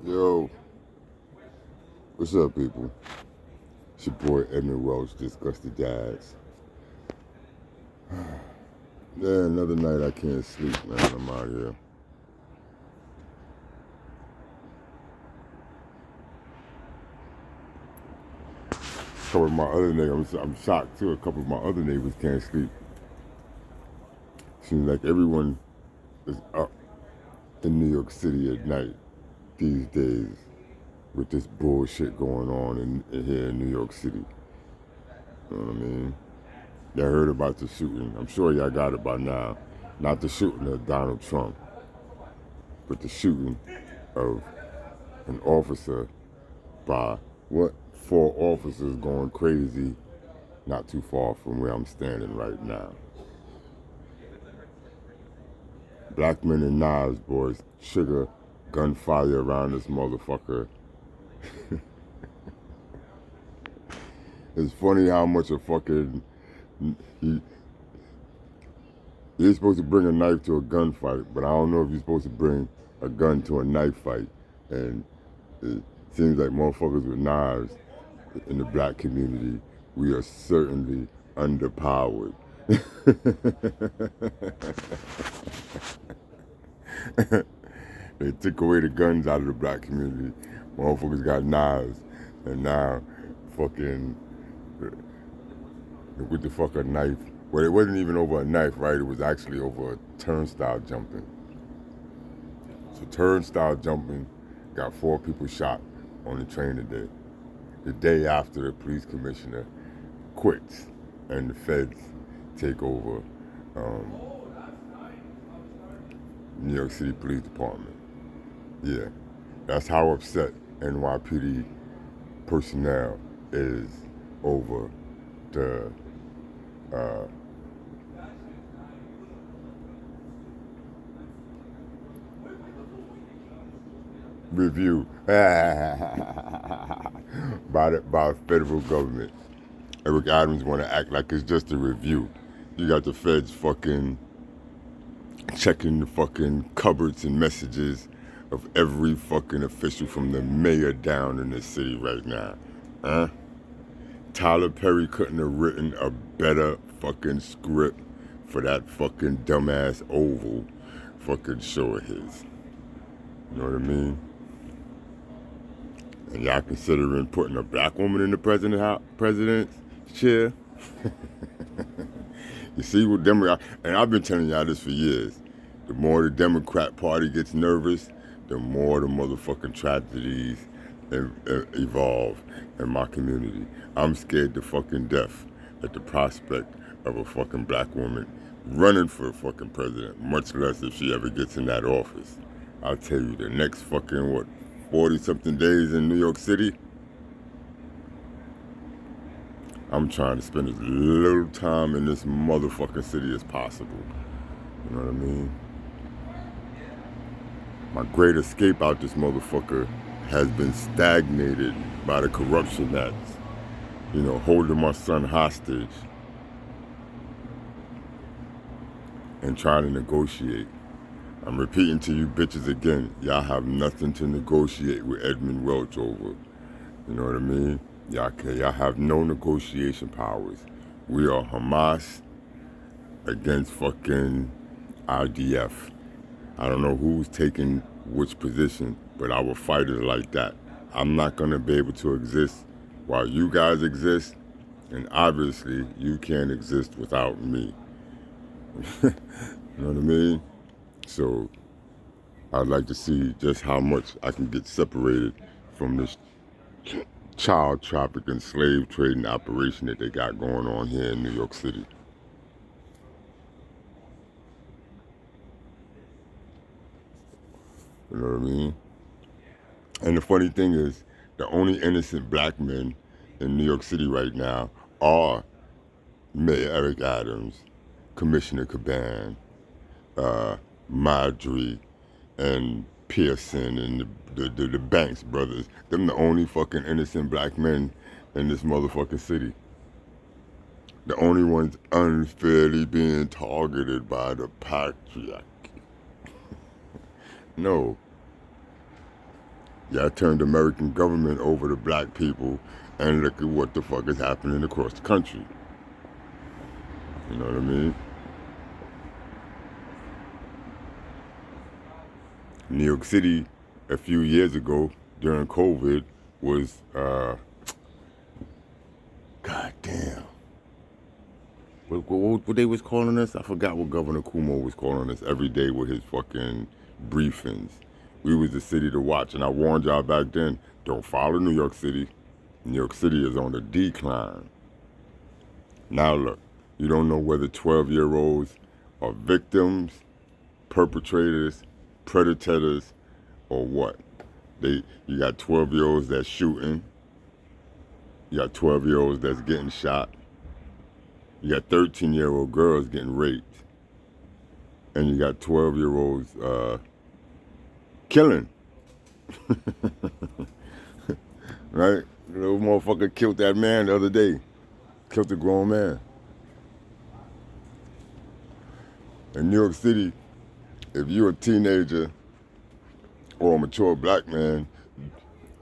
Yo, what's up, people? It's your boy Edmund Welch, Disgusted Dads. Yeah, another night I can't sleep, man. I'm out here. A couple of my other neighbors, I'm shocked too. A couple of my other neighbors can't sleep. Seems like everyone is up in New York City at night these days with this bullshit going on here in New York City. You know what I mean? Y'all heard about the shooting. I'm sure y'all got it by now. Not the shooting of Donald Trump, but the shooting of an officer by what? 4 officers going crazy not too far from where I'm standing right now. Black men and knives, boys. Trigger gunfire around this motherfucker. It's funny how much a fucking you're supposed to bring a knife to a gunfight, but I don't know if you're supposed to bring a gun to a knife fight. And it seems like motherfuckers with knives in the black community, we are certainly underpowered. They took away the guns out of the black community. Motherfuckers got knives, and now fucking with the fucking knife. Well, it wasn't even over a knife, right? It was actually over a turnstile jumping. So turnstile jumping got 4 people shot on the train today. The day after the police commissioner quits and the feds take over New York City Police Department. Yeah, that's how upset NYPD personnel is over the review by the federal government. Eric Adams want to act like it's just a review. You got the feds fucking checking the fucking cupboards and messages of every fucking official from the mayor down in the city right now. Huh? Tyler Perry couldn't have written a better fucking script for that fucking dumbass Oval fucking show of his. You know what I mean? And y'all considering putting a black woman in the president's chair? You see what and I've been telling y'all this for years. The more the Democrat Party gets nervous, the more the motherfucking tragedies evolve in my community. I'm scared to fucking death at the prospect of a fucking black woman running for a fucking president, much less if she ever gets in that office. I'll tell you, the next fucking, 40-something days in New York City, I'm trying to spend as little time in this motherfucking city as possible. You know what I mean? My great escape out this motherfucker has been stagnated by the corruption that's, holding my son hostage and trying to negotiate. I'm repeating to you bitches again, y'all have nothing to negotiate with Edmund Welch over. You know what I mean? Y'all have no negotiation powers. We are Hamas against fucking IDF. I don't know who's taking which position, but I will fight it like that. I'm not going to be able to exist while you guys exist, and obviously you can't exist without me. You know what I mean? So I'd like to see just how much I can get separated from this child trafficking, slave trading operation that they got going on here in New York City. You know what I mean? And the funny thing is, the only innocent black men in New York City right now are Mayor Eric Adams, Commissioner Caban, Marjorie, and Pearson, and the Banks brothers. Them the only fucking innocent black men in this motherfucking city. The only ones unfairly being targeted by the patriarchy. No. Y'all turned the American government over to black people, and look at what the fuck is happening across the country. You know what I mean? New York City, a few years ago during COVID, was goddamn. What they was calling us? I forgot what Governor Cuomo was calling us every day with his fucking briefings. We was the city to watch, and I warned y'all back then, don't follow New York City. New York City is on the decline. Now look, you don't know whether 12-year-olds are victims, perpetrators, predators, or what. You got 12-year-olds that's shooting. You got 12-year-olds that's getting shot. You got 13-year-old girls getting raped. And you got 12-year-olds killing. Right? The little motherfucker killed that man the other day. Killed a grown man. In New York City, if you're a teenager or a mature black man,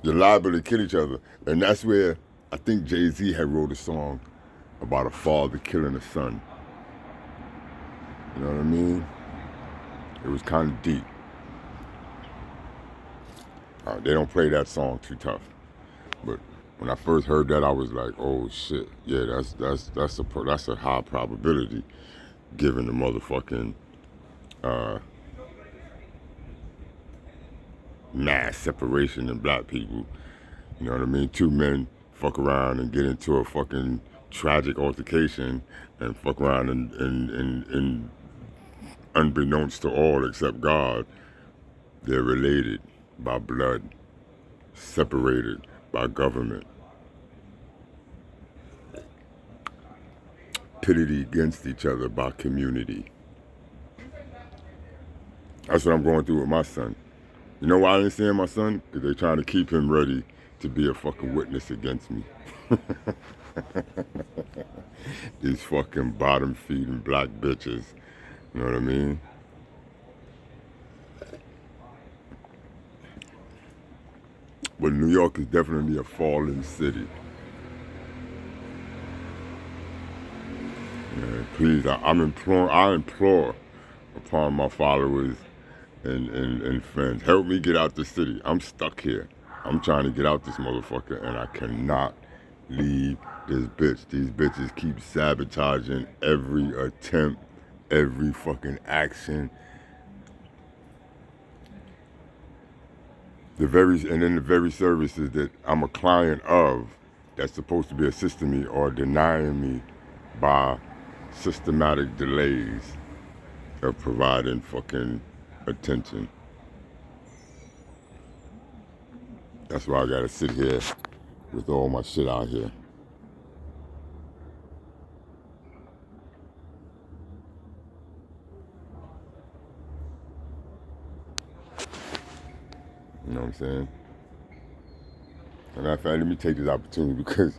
you're liable to kill each other. And that's where I think Jay-Z had wrote a song about a father killing a son. You know what I mean? It was kind of deep. They don't play that song too tough. But when I first heard that, I was like, oh shit, yeah, that's a high probability, given the motherfucking mass separation in black people. You know what I mean? Two men fuck around and get into a fucking tragic altercation and fuck around and unbeknownst to all except God, they're related by blood, separated by government, pitted against each other by community. That's what I'm going through with my son. You know why I ain't seeing my son? Because they're trying to keep him ready to be a fucking witness against me. These fucking bottom-feeding black bitches. You know what I mean? But New York is definitely a fallen city. Yeah, please, I implore upon my followers and friends, help me get out the city. I'm stuck here. I'm trying to get out this motherfucker, and I cannot leave this bitch. These bitches keep sabotaging every attempt, every fucking action. The very services that I'm a client of, that's supposed to be assisting me, are denying me by systematic delays of providing fucking attention. That's why I gotta sit here with all my shit out here. You know what I'm saying? And matter of fact, let me take this opportunity because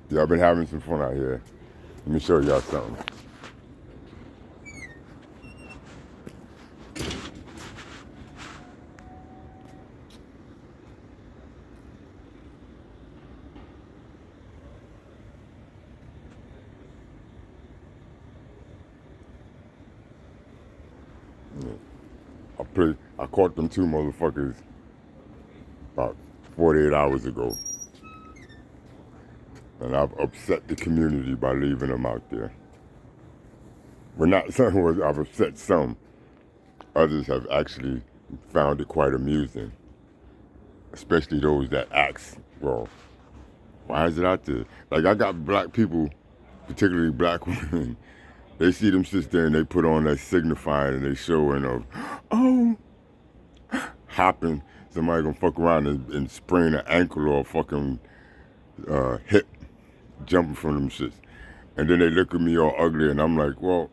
y'all been having some fun out here. Let me show y'all something. I caught them two motherfuckers about 48 hours ago. And I've upset the community by leaving them out there. Well, not some, I've upset some. Others have actually found it quite amusing. Especially those that ask, well, why is it out there? Like, I got black people, particularly black women, they see them sit there and they put on that signifying and they showing of, oh, hopping. Somebody gonna fuck around and sprain an ankle or a fucking hip jumping from them shits. And then they look at me all ugly and I'm like, well,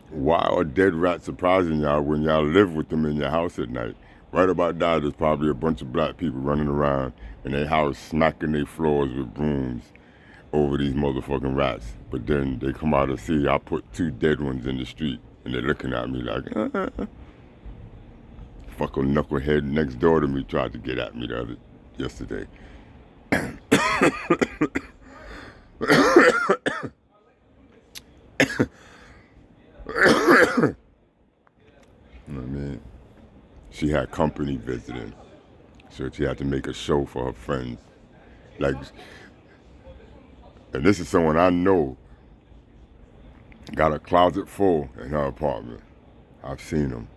why are dead rats surprising y'all when y'all live with them in your house at night? Right about now, there's probably a bunch of black people running around in their house smacking their floors with brooms over these motherfucking rats. But then they come out and see I put two dead ones in the street and they're looking at me like, motherfucker knucklehead next door to me tried to get at me yesterday. You know what I mean? She had company visiting, so she had to make a show for her friends. Like, and this is someone I know got a closet full in her apartment. I've seen them.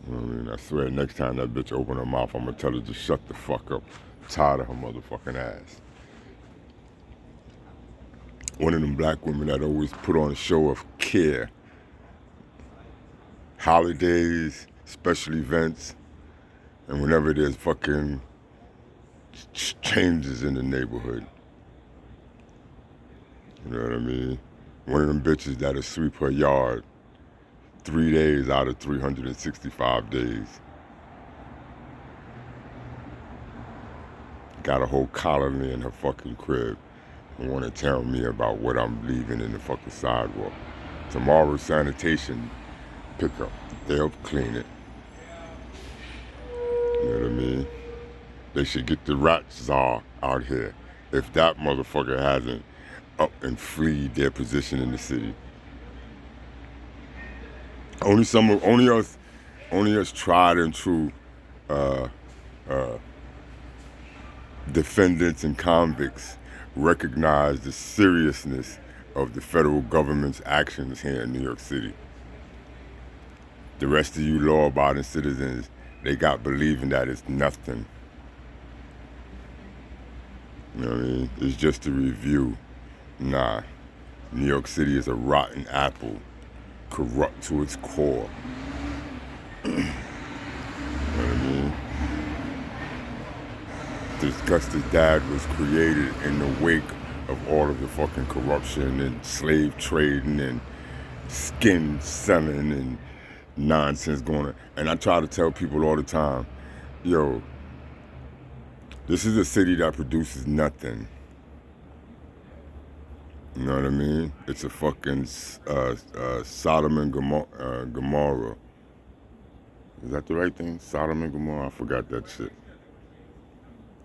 You know what I mean? I swear, next time that bitch open her mouth, I'm gonna tell her to shut the fuck up. I'm tired of her motherfucking ass. One of them black women that always put on a show of care. Holidays, special events, and whenever there's fucking changes in the neighborhood. You know what I mean? One of them bitches that'll sweep her yard 3 days out of 365 days. Got a whole colony in her fucking crib and want to tell me about what I'm leaving in the fucking sidewalk. Tomorrow's sanitation pickup. They'll clean it. You know what I mean? They should get the rat czar out here if that motherfucker hasn't up and freed their position in the city. Only us tried and true defendants and convicts recognize the seriousness of the federal government's actions here in New York City. The rest of you law-abiding citizens, they got believing that it's nothing. You know what I mean? It's just a review. Nah, New York City is a rotten apple, corrupt to its core. You know what I mean? Disgusted Dad was created in the wake of all of the fucking corruption and slave trading and skin selling and nonsense going on. And I try to tell people all the time, yo, this is a city that produces nothing. You know what I mean? It's a fucking Sodom and Gomorrah. Is that the right thing? Sodom and Gomorrah? I forgot that shit.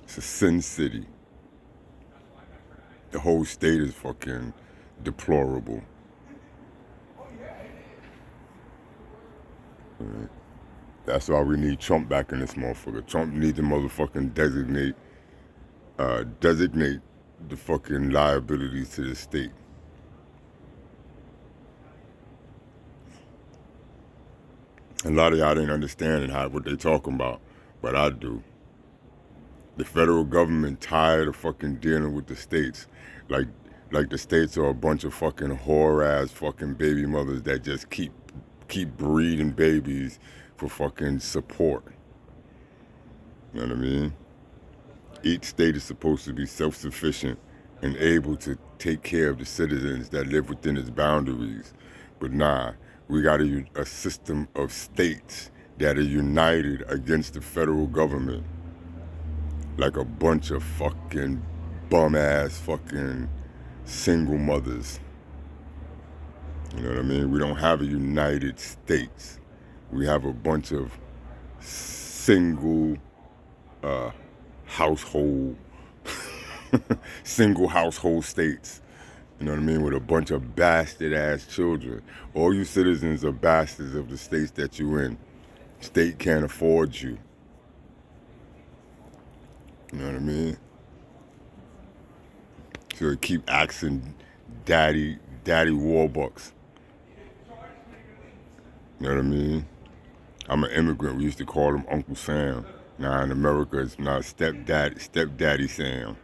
It's a sin city. The whole state is fucking deplorable. Right. That's why we need Trump back in this motherfucker. Trump needs to motherfucking designate the fucking liabilities to the state. A lot of y'all ain't understanding what they talking about, but I do. The federal government tired of fucking dealing with the states. Like the states are a bunch of fucking whore-ass fucking baby mothers that just keep breeding babies for fucking support. You know what I mean? Each state is supposed to be self-sufficient and able to take care of the citizens that live within its boundaries. But nah, we got a system of states that are united against the federal government. Like a bunch of fucking bum-ass fucking single mothers. You know what I mean? We don't have a United States. We have a bunch of single household states. You know what I mean? With a bunch of bastard-ass children. All you citizens are bastards of the states that you in. State can't afford you. You know what I mean? So they keep asking daddy Warbucks. You know what I mean? I'm an immigrant. We used to call him Uncle Sam. Now in America, it's now stepdaddy Sam.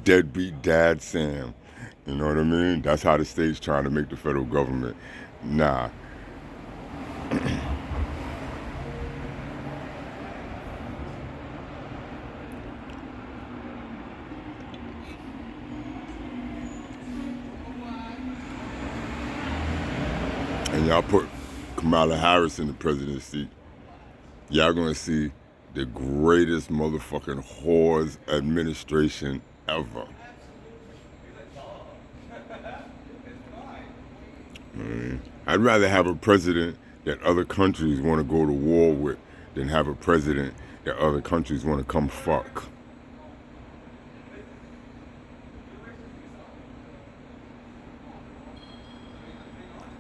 Deadbeat dad Sam. You know what I mean? That's how the state's trying to make the federal government. Nah. And y'all put Kamala Harris in the presidency, y'all gonna see the greatest motherfucking whores administration ever. I'd rather have a president that other countries want to go to war with than have a president that other countries want to come fuck.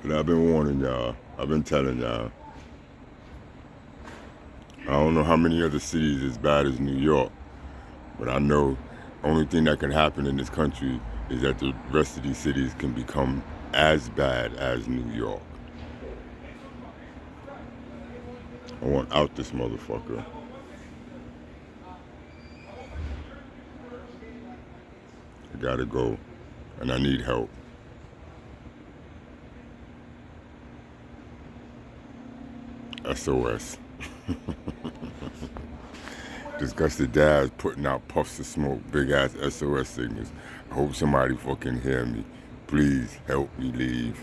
But I've been warning y'all. I've been telling y'all. I don't know how many other cities as bad as New York, but I know the only thing that can happen in this country is that the rest of these cities can become as bad as New York. I want out this motherfucker. I gotta go, and I need help. SOS. Disgusted dads putting out puffs of smoke, big ass SOS signals. I hope somebody fucking hear me. Please help me leave.